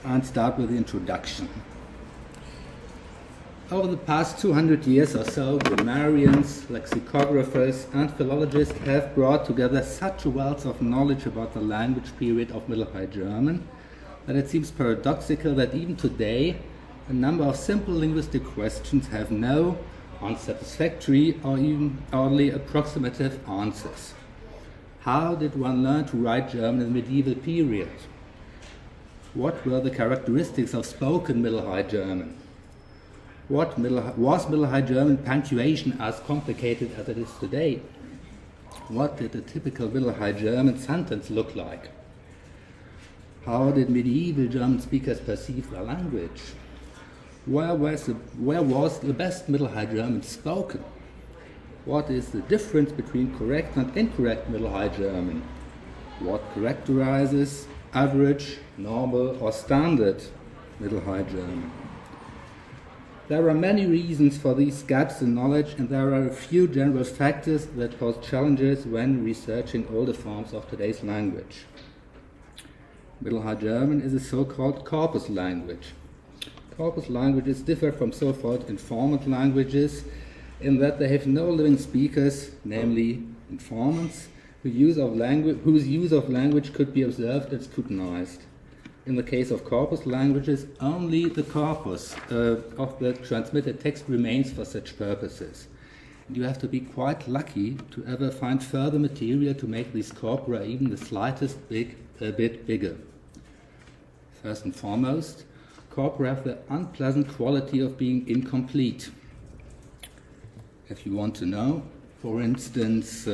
and start with the introduction. Over the past 200 years or so, grammarians, lexicographers, and philologists have brought together such a wealth of knowledge about the language period of Middle High German that it seems paradoxical that even today a number of simple linguistic questions have no unsatisfactory or even only approximative answers. How did one learn to write German in the medieval period? What were the characteristics of spoken Middle High German? Was Middle High German punctuation as complicated as it is today? What did a typical Middle High German sentence look like? How did medieval German speakers perceive their language? Where was the best Middle High German spoken? What is the difference between correct and incorrect Middle High German? What characterizes average, normal, or standard Middle High German? There are many reasons for these gaps in knowledge, and there are a few general factors that pose challenges when researching older forms of today's language. Middle High German is a so-called corpus language. Corpus languages differ from so-called informant languages in that they have no living speakers, namely informants, whose use of language could be observed and scrutinized. In the case of corpus languages, only the corpus of the transmitted text remains for such purposes. And you have to be quite lucky to ever find further material to make these corpora even the slightest bit bigger. First and foremost, corpora have the unpleasant quality of being incomplete. If you want to know, for instance,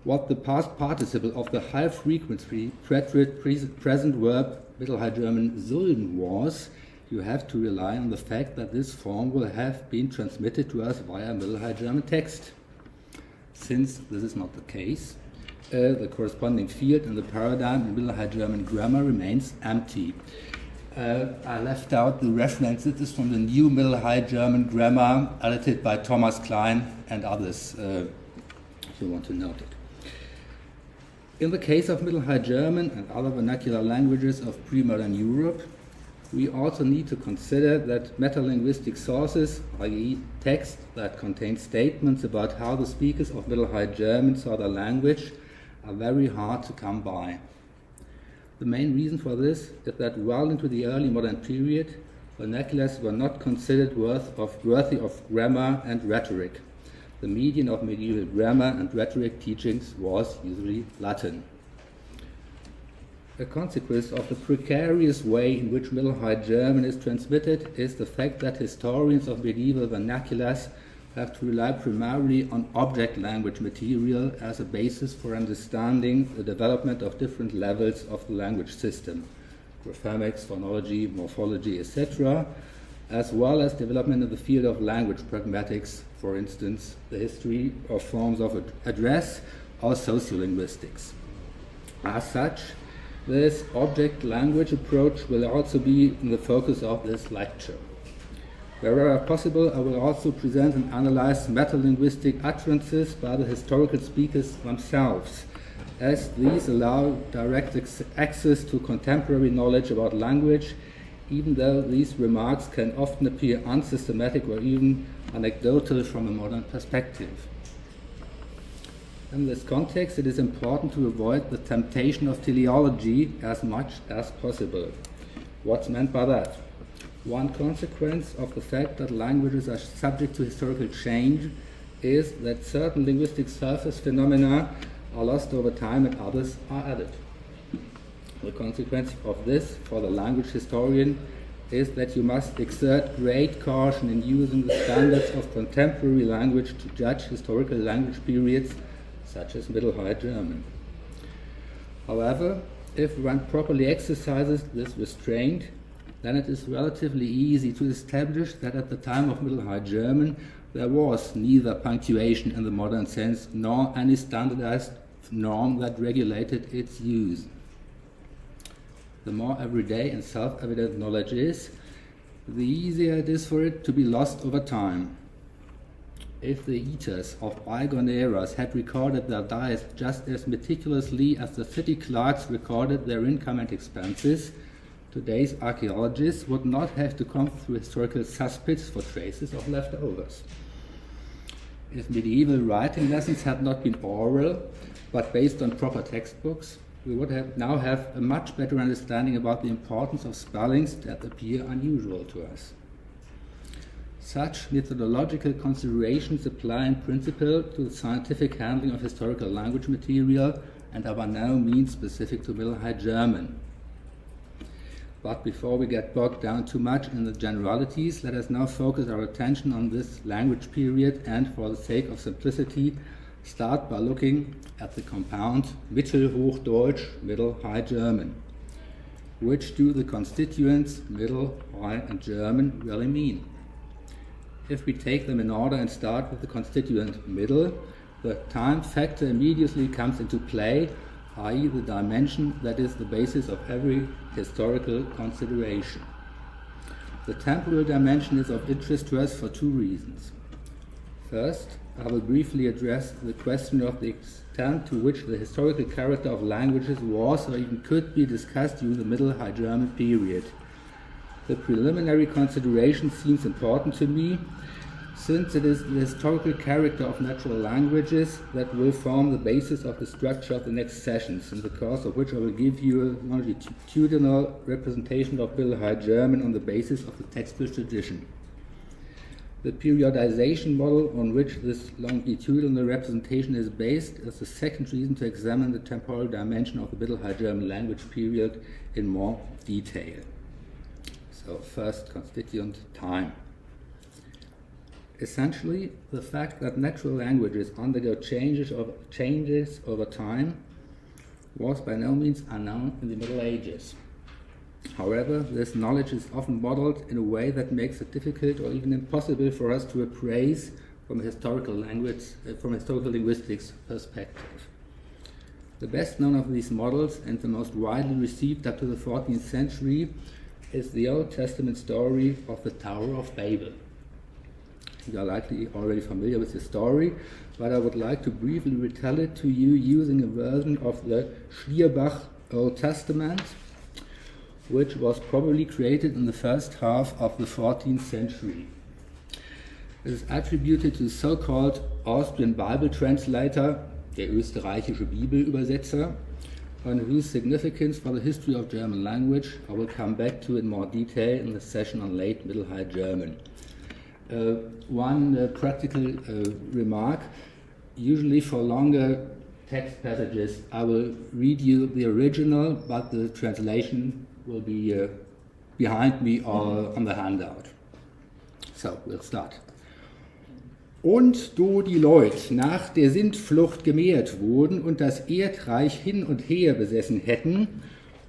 what the past participle of the high-frequency present verb Middle High German sollen was, you have to rely on the fact that this form will have been transmitted to us via Middle High German text. Since this is not the case, the corresponding field in the paradigm in Middle High German grammar remains empty. I left out the reference. This is from the new Middle High German grammar, edited by Thomas Klein and others, if you want to note it. In the case of Middle High German and other vernacular languages of pre-modern Europe, we also need to consider that metalinguistic sources, i.e. text that contain statements about how the speakers of Middle High German saw their language, are very hard to come by. The main reason for this is that well into the early modern period, vernaculars were not considered worthy of grammar and rhetoric. The median of medieval grammar and rhetoric teachings was usually Latin. A consequence of the precarious way in which Middle High German is transmitted is the fact that historians of medieval vernaculars have to rely primarily on object language material as a basis for understanding the development of different levels of the language system, Graphemics, Phonology, Morphology, etc., as well as development in the field of language pragmatics, for instance, the history of forms of address or sociolinguistics. As such, this object language approach will also be in the focus of this lecture. Wherever possible, I will also present and analyze metalinguistic utterances by the historical speakers themselves, as these allow direct access to contemporary knowledge about language, even though these remarks can often appear unsystematic or even anecdotal from a modern perspective. In this context, it is important to avoid the temptation of teleology as much as possible. What's meant by that? One consequence of the fact that languages are subject to historical change is that certain linguistic surface phenomena are lost over time and others are added. The consequence of this for the language historian is that you must exert great caution in using the standards of contemporary language to judge historical language periods such as Middle High German. However, if one properly exercises this restraint, then it is relatively easy to establish that at the time of Middle High German there was neither punctuation in the modern sense nor any standardized norm that regulated its use. The more everyday and self-evident knowledge is, the easier it is for it to be lost over time. If the eaters of bygone eras had recorded their diets just as meticulously as the city clerks recorded their income and expenses, today's archaeologists would not have to comb through historical cesspits for traces of leftovers. If medieval writing lessons had not been oral, but based on proper textbooks, we would now have a much better understanding about the importance of spellings that appear unusual to us. Such methodological considerations apply in principle to the scientific handling of historical language material and are by no means specific to Middle High German. But before we get bogged down too much in the generalities, let us now focus our attention on this language period and, for the sake of simplicity, start by looking at the compound Mittelhochdeutsch, Middle High German. Which do the constituents Middle, High, and German really mean? If we take them in order and start with the constituent Middle, the time factor immediately comes into play, i.e. the dimension that is the basis of every historical consideration. The temporal dimension is of interest to us for two reasons. First, I will briefly address the question of the extent to which the historical character of languages was or even could be discussed during the Middle High German period. The preliminary consideration seems important to me, since it is the historical character of natural languages that will form the basis of the structure of the next sessions, in the course of which I will give you a longitudinal representation of Middle High German on the basis of the textual tradition. The periodization model on which this longitudinal representation is based is the second reason to examine the temporal dimension of the Middle High German language period in more detail. So first, constituent time. Essentially, the fact that natural languages undergo changes over time was by no means unknown in the Middle Ages. However, this knowledge is often modeled in a way that makes it difficult or even impossible for us to appraise from a historical linguistics perspective. The best known of these models and the most widely received up to the 14th century is the Old Testament story of the Tower of Babel. You are likely already familiar with the story, but I would like to briefly retell it to you using a version of the Schlierbach Old Testament, which was probably created in the first half of the 14th century. It is attributed to the so-called Austrian Bible translator, der österreichische Bibelübersetzer, on whose significance for the history of German language I will come back to in more detail in the session on late Middle High German. One practical remark, usually for longer text passages I will read you the original, but the translation will be behind me or on the handout. So, we'll start. Und do die Leut nach der Sintflucht gemehrt wurden und das Erdreich hin und her besessen hätten,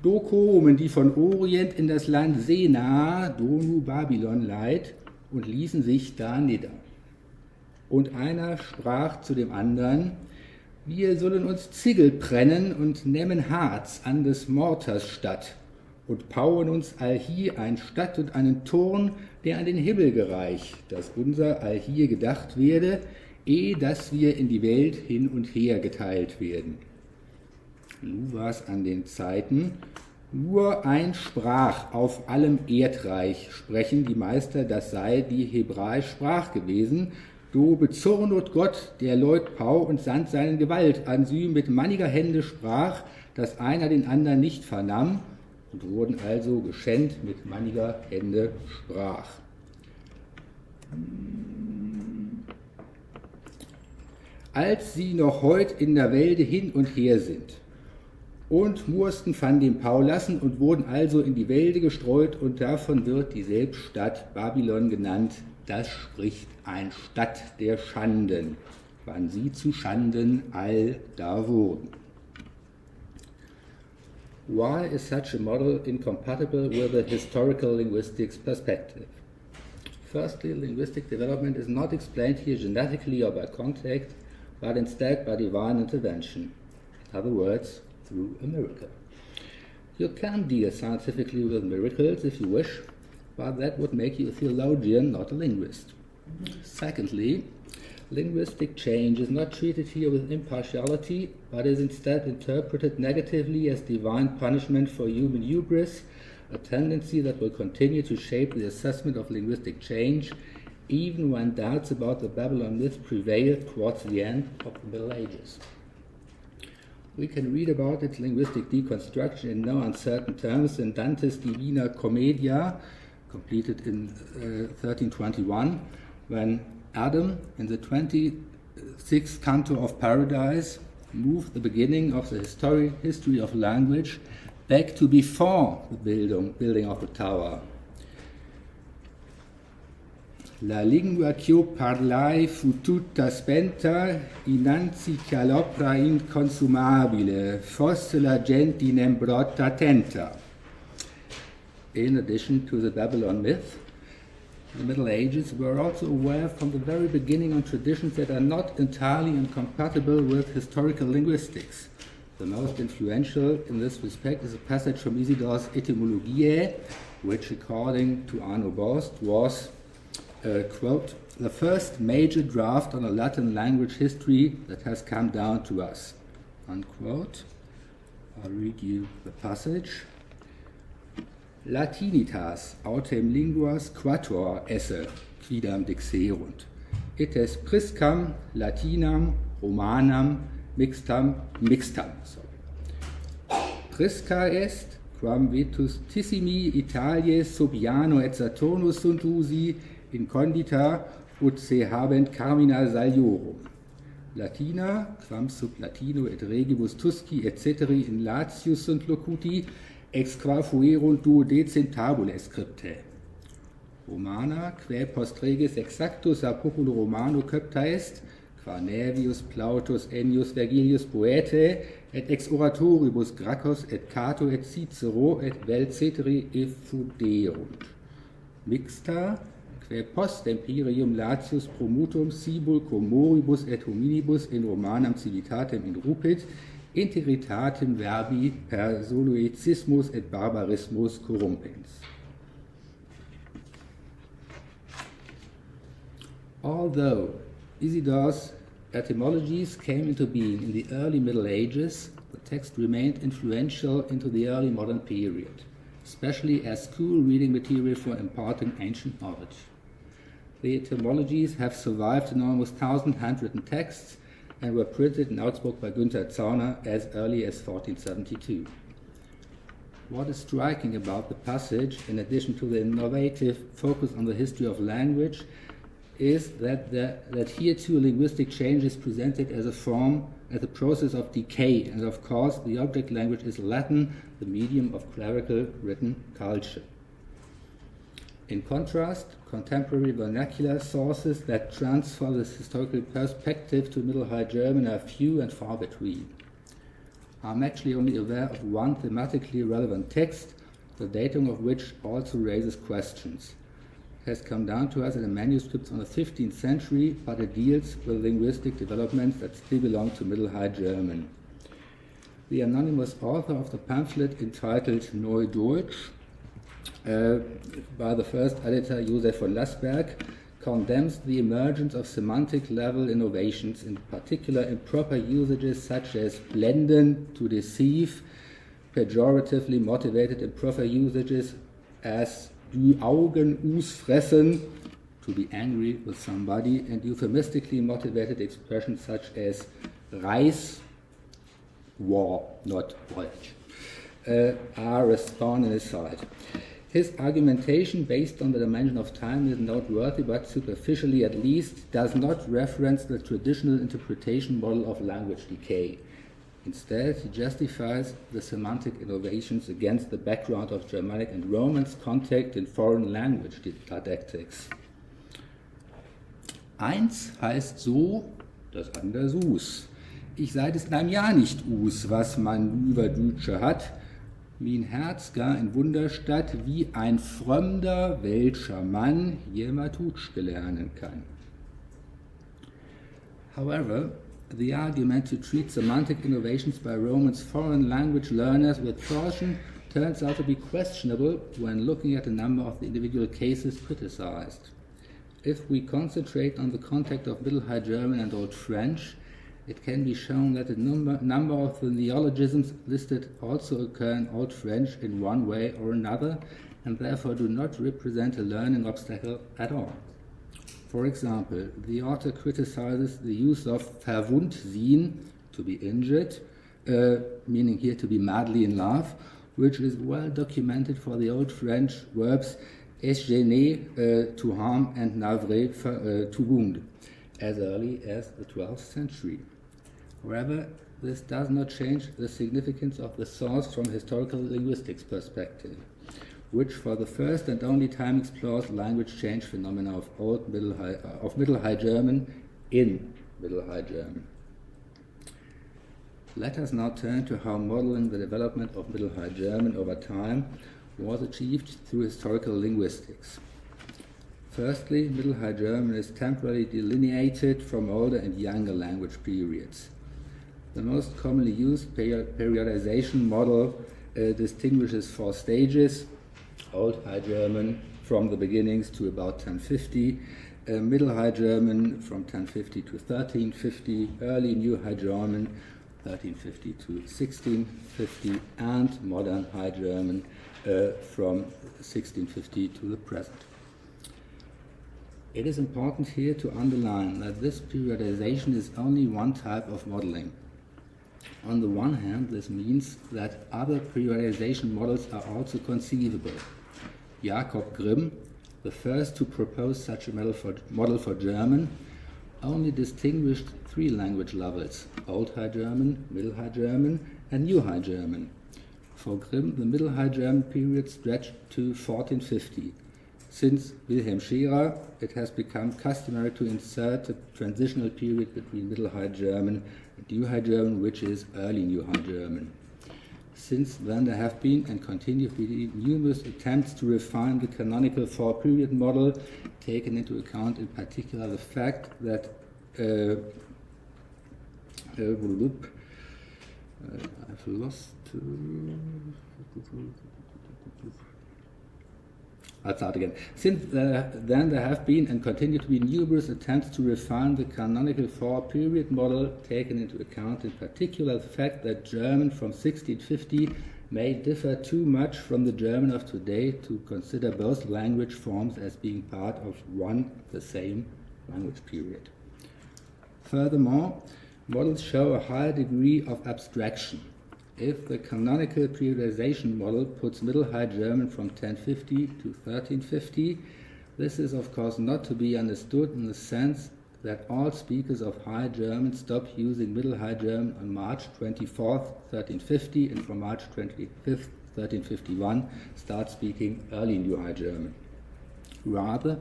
do kommen die von Orient in das Land Sena, Donu Babylon leid, und ließen sich da nieder. Und einer sprach zu dem anderen, wir sollen uns Ziegel brennen und nehmen Harz an des Morters statt und bauen uns allhier ein Stadt und einen Turm, der an den Himmel gereicht, dass unser allhier gedacht werde, ehe dass wir in die Welt hin und her geteilt werden. Nun war es an den Zeiten, nur ein sprach auf allem Erdreich, sprechen die Meister, das sei die hebräisch Sprach gewesen, do bezürnet Gott, der Leut Pau und sandt seinen Gewalt an sie mit manniger Hände sprach, dass einer den anderen nicht vernahm, und wurden also geschänt mit manniger Hände sprach. Als sie noch heut in der Wälde hin und her sind, und mussten von dem Pau lassen und wurden also in die Wälde gestreut, und davon wird dieselbe Stadt Babylon genannt, das spricht ein Stadt der Schanden, wann sie zu Schanden all da wurden. Why is such a model incompatible with a historical linguistics perspective? Firstly, linguistic development is not explained here genetically or by contact, but instead by divine intervention. In other words, through a miracle. You can deal scientifically with miracles if you wish, but that would make you a theologian, not a linguist. Secondly, linguistic change is not treated here with impartiality, but is instead interpreted negatively as divine punishment for human hubris, a tendency that will continue to shape the assessment of linguistic change, even when doubts about the Babylon myth prevailed towards the end of the Middle Ages. We can read about its linguistic deconstruction in no uncertain terms in Dante's Divina Commedia, completed in 1321, when Adam, in the 26th canto of Paradise, moved the beginning of the history of language back to before the building of the tower. La lingua ch'io parlai fu tutta spenta, innanzi che all'opera inconsumabile, fosse la gente inembrota attenta. In addition to the Babylon myth, the Middle Ages were also aware from the very beginning on traditions that are not entirely incompatible with historical linguistics. The most influential in this respect is a passage from Isidore's Etymologiae, which, according to Arno Borst, was quote, the first major draft on a Latin language history that has come down to us, unquote. I'll read you the passage. Latinitas autem linguas quattuor esse quidam dixerunt. Ites priscam latinam romanam mixtam. Prisca est, quam vetustissimi Italiae subiano et Saturnus sunt usi in condita ut se habent carmina saliorum. Latina, quam sub latino et regibus Tusci et ceteri in Latius sunt locuti, ex qua fuerunt duodecim tabulae scriptae. Romana, quae post regis exactus a populo Romano cöpta est, qua Nervius, Plautus, Ennius, Vergilius Poetae, et ex oratoribus Gracchus et Cato et Cicero et vel ceteri effuderunt. Mixta, quae post imperium Latius promutum sibul comoribus et hominibus in Romanam civitatem inrupit, integritatem verbi per soloicismus et barbarismus corrumpens. Although Isidore's etymologies came into being in the early Middle Ages, the text remained influential into the early modern period, especially as school reading material for imparting ancient knowledge. The etymologies have survived in almost 1,000 handwritten texts and were printed in Augsburg by Günther Zauner as early as 1472. What is striking about the passage, in addition to the innovative focus on the history of language, is that here too linguistic change is presented as a process of decay, and of course the object language is Latin, the medium of clerical written culture. In contrast, contemporary vernacular sources that transfer this historical perspective to Middle High German are few and far between. I'm actually only aware of one thematically relevant text, the dating of which also raises questions. It has come down to us in a manuscript from the 15th century, but it deals with linguistic developments that still belong to Middle High German. The anonymous author of the pamphlet entitled Neudeutsch, by the first editor Josef von Lassberg, condemns the emergence of semantic level innovations, in particular improper usages such as blenden, to deceive, pejoratively motivated improper usages as die Augen ausfressen, to be angry with somebody, and euphemistically motivated expressions such as Reis, war, not voyage, are a thorn in his side. His argumentation, based on the dimension of time, is noteworthy, but superficially at least does not reference the traditional interpretation model of language decay. Instead, he justifies the semantic innovations against the background of Germanic and Romance contact in foreign language didactics. Eins heißt so, das andere sus. Ich seid es nam ja nicht us, was man über Dütsche hat, min Herz gar in Wunderstadt, wie ein frömder, welcher Mann Jematutsch lernen kann. However, the argument to treat semantic innovations by Romance foreign language learners with caution turns out to be questionable when looking at a number of the individual cases criticized. If we concentrate on the contact of Middle High German and Old French, it can be shown that a number of the neologisms listed also occur in Old French in one way or another, and therefore do not represent a learning obstacle at all. For example, the author criticizes the use of verwundt sein, to be injured, meaning here to be madly in love, which is well documented for the Old French verbs es gêner, to harm, and navrer, to wound, as early as the 12th century. However, this does not change the significance of the source from historical linguistics perspective, which for the first and only time explores language change phenomena of Middle High German in Middle High German. Let us now turn to how modeling the development of Middle High German over time was achieved through historical linguistics. Firstly, Middle High German is temporally delineated from older and younger language periods. The most commonly used periodization model distinguishes 4 stages: Old High German from the beginnings to about 1050, Middle High German from 1050 to 1350, Early New High German 1350 to 1650, and Modern High German from 1650 to the present. It is important here to underline that this periodization is only one type of modeling. On the one hand, this means that other periodization models are also conceivable. Jakob Grimm, the first to propose such a model for German, only distinguished 3 language levels: Old High German, Middle High German, and New High German. For Grimm, the Middle High German period stretched to 1450. Since Wilhelm Scherer, it has become customary to insert a transitional period between Middle High German and New High German, which is Early New High German. Since then, there have been and continue to be numerous attempts to refine the canonical 4-period model, taking into account in particular the fact that I've lost. I'll start again. Since then, there have been and continue to be numerous attempts to refine the canonical 4-period model, taking into account in particular the fact that German from 1650 may differ too much from the German of today to consider both language forms as being part of the same language period. Furthermore, models show a higher degree of abstraction. If the canonical periodization model puts Middle High German from 1050 to 1350, this is of course not to be understood in the sense that all speakers of High German stop using Middle High German on March 24th, 1350, and from March 25th, 1351, start speaking Early New High German. Rather,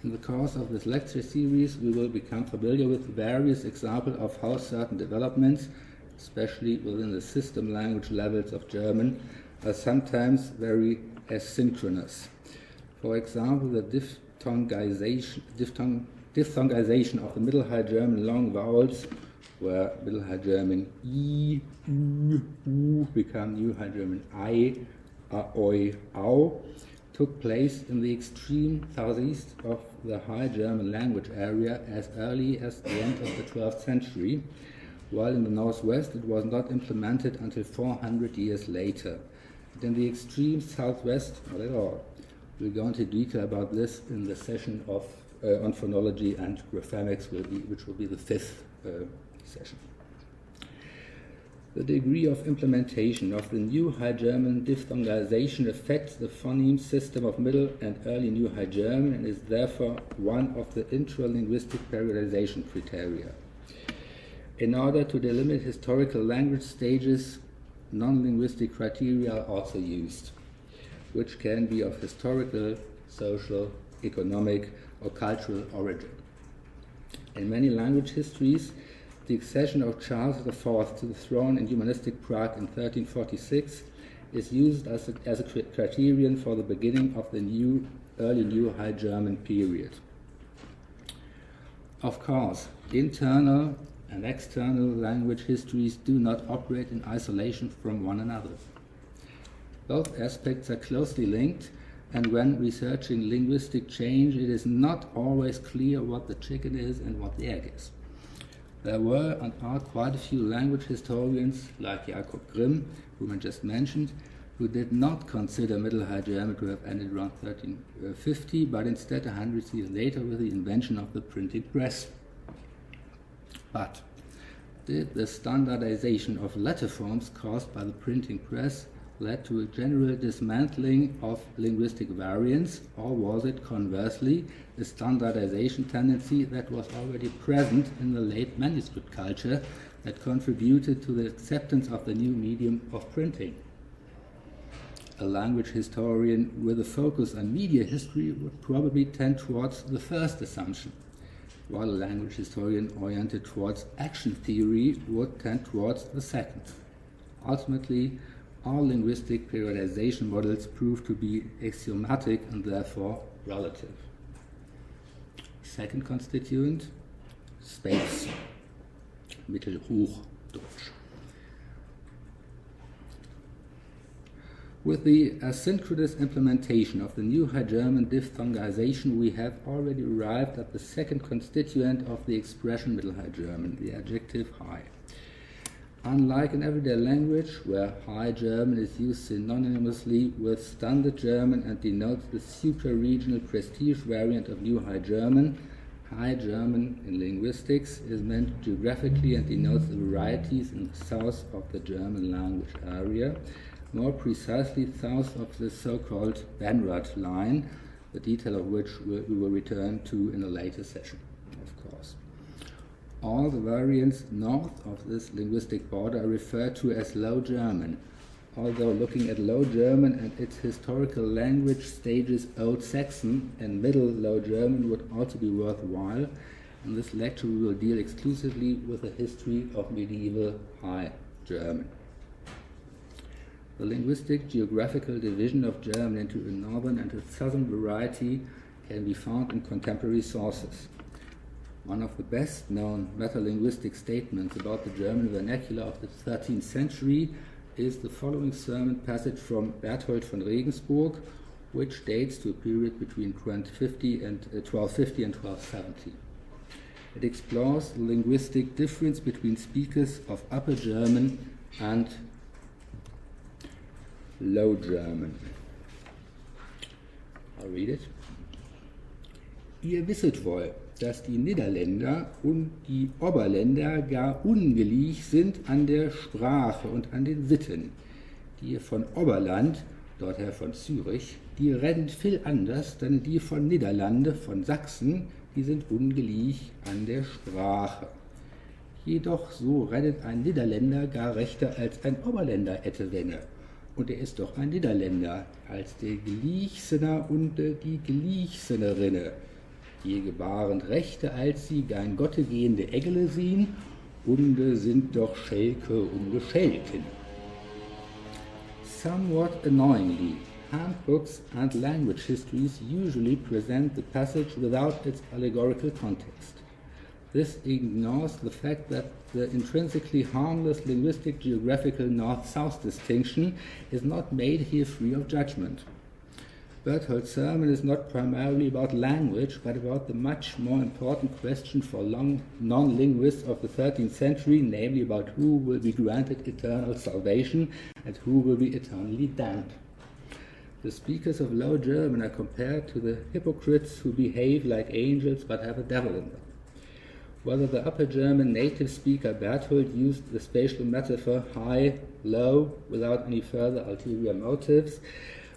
in the course of this lecture series, we will become familiar with various examples of how certain developments, especially within the system language levels of German, are sometimes very asynchronous. For example, the diphthongization of the Middle High German long vowels, where Middle High German I, U become New High German I, Oi, Au, took place in the extreme southeast of the High German language area as early as the end of the 12th century, while in the northwest it was not implemented until 400 years later, and in the extreme southwest not at all. We'll go into detail about this in the session on phonology and graphemics, which will be the 5th session. The degree of implementation of the New High German diphthongization affects the phoneme system of Middle and Early New High German and is therefore one of the intralinguistic periodization criteria. In order to delimit historical language stages, non-linguistic criteria are also used, which can be of historical, social, economic, or cultural origin. In many language histories, the accession of Charles IV to the throne in humanistic Prague in 1346 is used as a criterion for the beginning of the Early New High German period. Of course, internal and external language histories do not operate in isolation from one another. Both aspects are closely linked, and when researching linguistic change, it is not always clear what the chicken is and what the egg is. There were and are quite a few language historians, like Jakob Grimm, whom I just mentioned, who did not consider Middle High German to have ended around 1350, but instead 100 years later with the invention of the printing press. But did the standardization of letter forms caused by the printing press led to a general dismantling of linguistic variants, or was it conversely a standardization tendency that was already present in the late manuscript culture that contributed to the acceptance of the new medium of printing? A language historian with a focus on media history would probably tend towards the first assumption, while a language historian oriented towards action theory would tend towards the second. Ultimately, all linguistic periodization models prove to be axiomatic and therefore relative. Second constituent, space, Mittelhochdeutsch. With the asynchronous implementation of the New High German diphthongization, we have already arrived at the second constituent of the expression Middle High German, the adjective high. Unlike in everyday language, where High German is used synonymously with Standard German and denotes the supra-regional prestige variant of New High German, High German in linguistics is meant geographically and denotes the varieties in the south of the German language area, more precisely south of the so-called Benrad line, the detail of which we will return to in a later session, of course. All the variants north of this linguistic border are referred to as Low German, although looking at Low German and its historical language stages Old Saxon and Middle Low German would also be worthwhile. In this lecture we will deal exclusively with the history of medieval High German. The linguistic geographical division of German into a northern and a southern variety can be found in contemporary sources. One of the best-known metalinguistic statements about the German vernacular of the 13th century is the following sermon passage from Berthold von Regensburg, which dates to a period between 1250 and 1270. It explores the linguistic difference between speakers of Upper German and Low German. I'll read it. Ihr wisset wohl, dass die Niderländer und die Oberländer gar ungleich sind an der Sprache und an den Sitten. Die von Oberland, dorther von Zürich, die reden viel anders, denn die von Niederlande, von Sachsen, die sind ungleich an der Sprache. Jedoch so redet ein Niederländer gar rechter als ein Oberländer etwenne. Und er ist doch ein Niederländer, als der Gleichsener und die Gleichsenerinne. Die gebaren Rechte, als sie gein gottegehende Eggele sehen, und sind doch Schelke Schelken. Somewhat annoyingly, handbooks and language histories usually present the passage without its allegorical context. This ignores the fact that the intrinsically harmless linguistic geographical north-south distinction is not made here free of judgment. Berthold's sermon is not primarily about language, but about the much more important question for non-linguists of the 13th century, namely about who will be granted eternal salvation and who will be eternally damned. The speakers of Low German are compared to the hypocrites who behave like angels but have a devil in them. Whether the Upper German native speaker Berthold used the spatial metaphor high, low, without any further ulterior motives,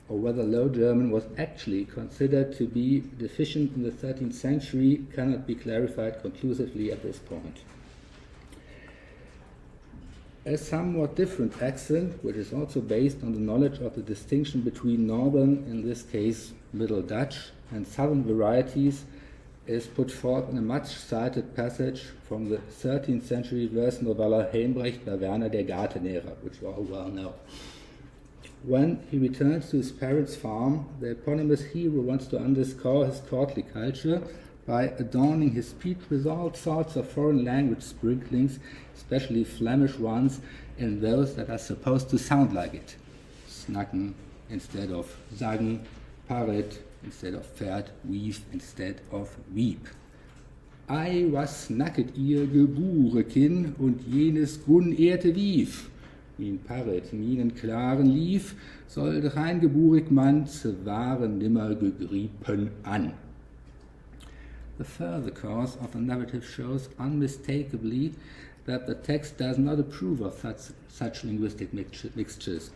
or whether Low German was actually considered to be deficient in the 13th century cannot be clarified conclusively at this point. A somewhat different accent, which is also based on the knowledge of the distinction between northern, in this case Middle Dutch, and southern varieties, is put forth in a much-cited passage from the 13th century verse novella Helmbrecht by Werner der Gartenehrer, which you all well know. When he returns to his parents' farm, the eponymous hero wants to underscore his courtly culture by adorning his speech with all sorts of foreign language sprinklings, especially Flemish ones, and those that are supposed to sound like it. Snacken instead of sagen, paret instead of Pferd, weave instead of weep. Ei, was nacket ihr Geburekin und jenes Gun ehrte wief. Min Paret, minen klaren lief, soll reingeburig man ze waren nimmer gegriepen an. The further course of the narrative shows unmistakably that the text does not approve of such linguistic mixtures,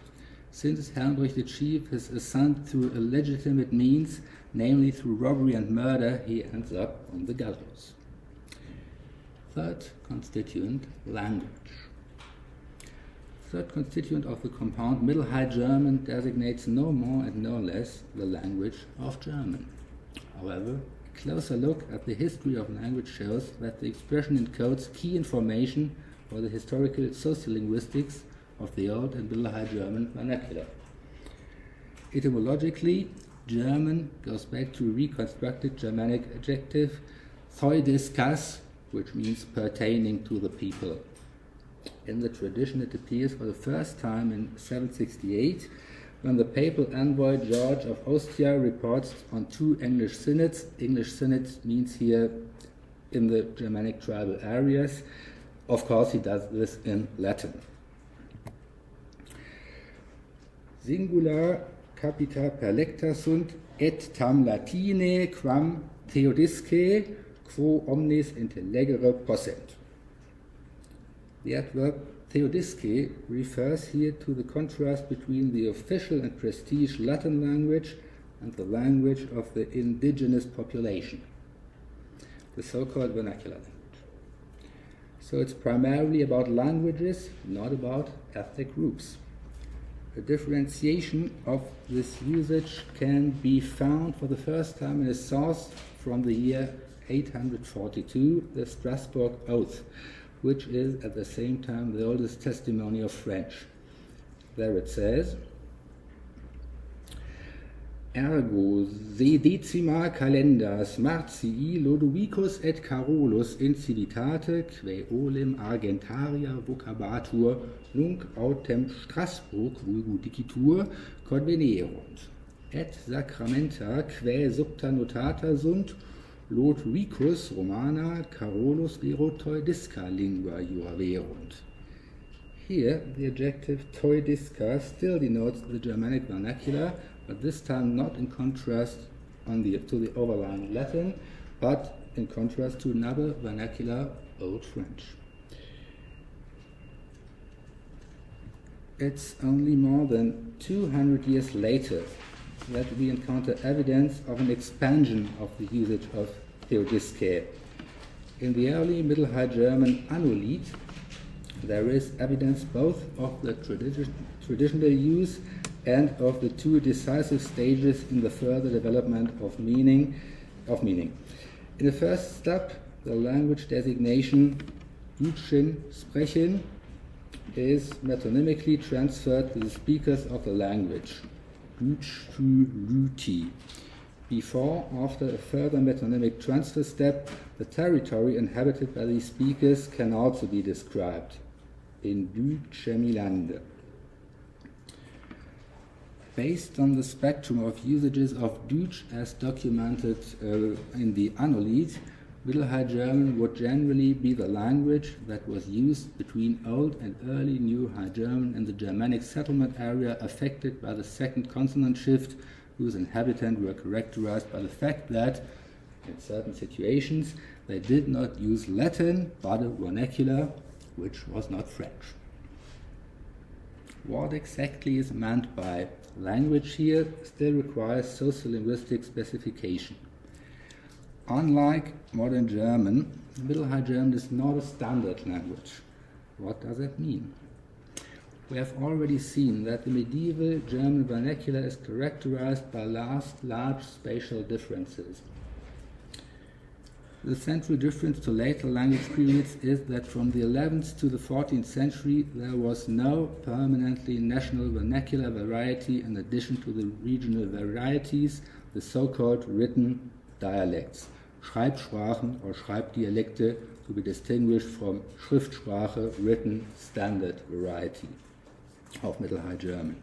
since Heinrich the Chief has ascended through illegitimate means, namely through robbery and murder, he ends up on the gallows. Third constituent, language. Third constituent of the compound Middle High German designates no more and no less the language of German. However, a closer look at the history of language shows that the expression encodes key information for the historical sociolinguistics of the Old and Middle High German vernacular. Etymologically, German goes back to reconstructed Germanic adjective "theudiskas," which means pertaining to the people. In the tradition, it appears for the first time in 768, when the papal envoy George of Ostia reports on 2 English synods. English synods means here in the Germanic tribal areas. Of course, he does this in Latin. Singular capita perlecta sunt et tam latine quam theodisce quo omnes intellegere possent. The adverb theodisce refers here to the contrast between the official and prestige Latin language and the language of the indigenous population, the so-called vernacular language. So it's primarily about languages, not about ethnic groups. A differentiation of this usage can be found for the first time in a source from the year 842, the Strasbourg Oath, which is at the same time the oldest testimony of French. There it says, Ergo se decima calendas Martii Lodovicus et Carolus in civitate quae olim argentaria vocabatur nunc autem Strasburg vulgu dicitur convenerunt et sacramenta quae subta notata sunt Lodovicus Romana Carolus vero theudisca lingua juaverunt. Here, the adjective theudisca still denotes the Germanic vernacular, but this time not in contrast to the overlying Latin, but in contrast to another vernacular, Old French. It's only more than 200 years later that we encounter evidence of an expansion of the usage of theodisce. In the early Middle High German Annulied, there is evidence both of the traditional use and of the 2 decisive stages in the further development of meaning. In the first step, the language designation Lütchen sprechen is metonymically transferred to the speakers of the language. Lütsch to Lüti. Before, after a further metonymic transfer step, the territory inhabited by these speakers can also be described in Lütschemilande. Based on the spectrum of usages of Deutsch as documented in the Annulied, Middle High German would generally be the language that was used between Old and early New High German in the Germanic settlement area affected by the second consonant shift, whose inhabitants were characterized by the fact that, in certain situations, they did not use Latin but a vernacular which was not French. What exactly is meant by language here still requires sociolinguistic specification. Unlike modern German, Middle High German is not a standard language. What does that mean? We have already seen that the medieval German vernacular is characterized by large spatial differences. The central difference to later language periods is that from the 11th to the 14th century there was no permanently national vernacular variety in addition to the regional varieties, the so-called written dialects, Schreibsprachen or Schreibdialekte, to be distinguished from Schriftsprache, written standard variety of Middle High German.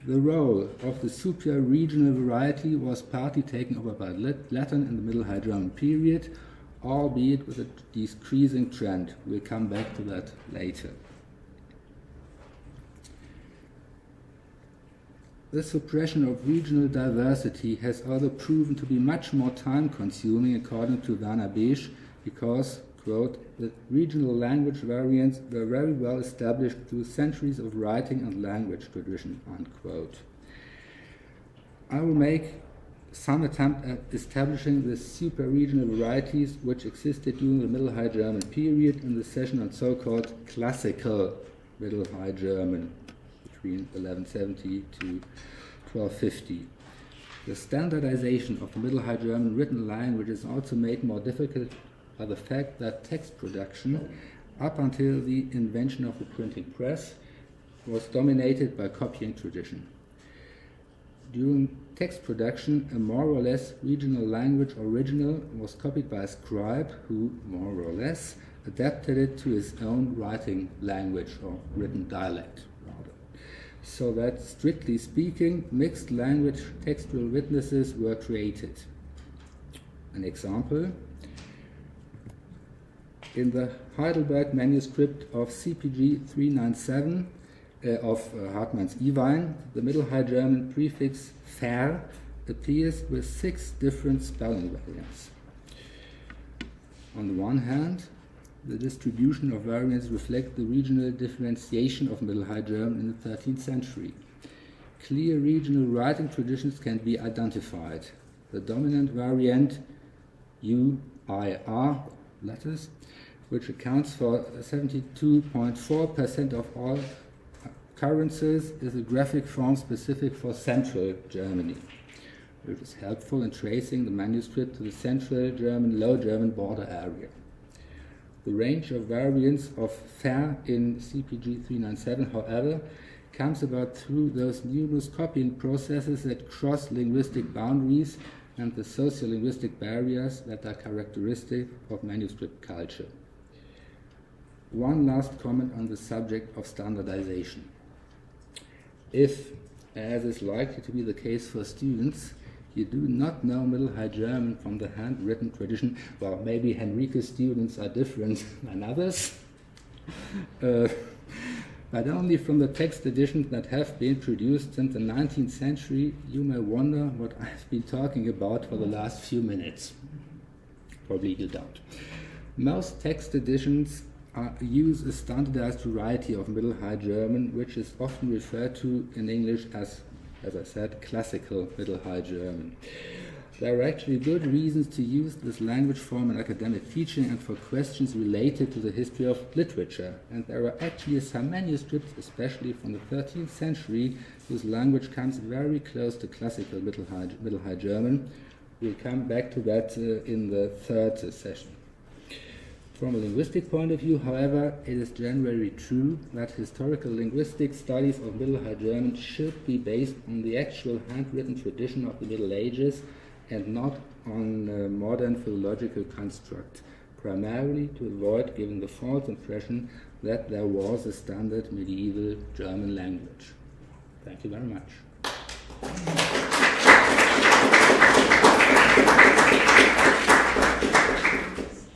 The role of the supra-regional variety was partly taken over by Latin in the Middle High German period, albeit with a decreasing trend. We'll come back to that later. The suppression of regional diversity has also proven to be much more time-consuming, according to Werner Beesch, because, quote, the regional language variants were very well established through centuries of writing and language tradition, unquote. I will make some attempt at establishing the super-regional varieties which existed during the Middle High German period in the session on so-called classical Middle High German, between 1170 to 1250. The standardization of the Middle High German written language is also made more difficult by the fact that text production, up until the invention of the printing press, was dominated by copying tradition. During text production, a more or less regional language original was copied by a scribe who, more or less, adapted it to his own writing language or written dialect, rather. So that, strictly speaking, mixed language textual witnesses were created. An example: in the Heidelberg manuscript of CPG 397 of Hartmann's Iwein, the Middle High German prefix "ver" appears with 6 different spelling variants. On the one hand, the distribution of variants reflect the regional differentiation of Middle High German in the 13th century. Clear regional writing traditions can be identified. The dominant variant UIR letters, which accounts for 72.4% of all occurrences, is a graphic form specific for Central Germany, which is helpful in tracing the manuscript to the Central German, Low German border area. The range of variants of "ver" in CPG 397, however, comes about through those numerous copying processes that cross linguistic boundaries and the sociolinguistic barriers that are characteristic of manuscript culture. One last comment on the subject of standardization. If, as is likely to be the case for students, you do not know Middle High German from the handwritten tradition, well, maybe Henrique's students are different than others, but only from the text editions that have been produced since the 19th century, you may wonder what I've been talking about for the last few minutes. Probably you don't. Most text editions use a standardized variety of Middle High German, which is often referred to in English as I said, classical Middle High German. There are actually good reasons to use this language form in academic teaching and for questions related to the history of literature. And there are actually some manuscripts, especially from the 13th century, whose language comes very close to classical Middle High German. We'll come back to that in the third session. From a linguistic point of view, however, it is generally true that historical linguistic studies of Middle High German should be based on the actual handwritten tradition of the Middle Ages and not on modern philological construct, primarily to avoid giving the false impression that there was a standard medieval German language. Thank you very much.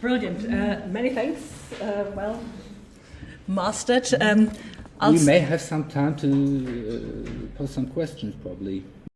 Brilliant. Many thanks. Well mastered. We may have some time to pose some questions, probably.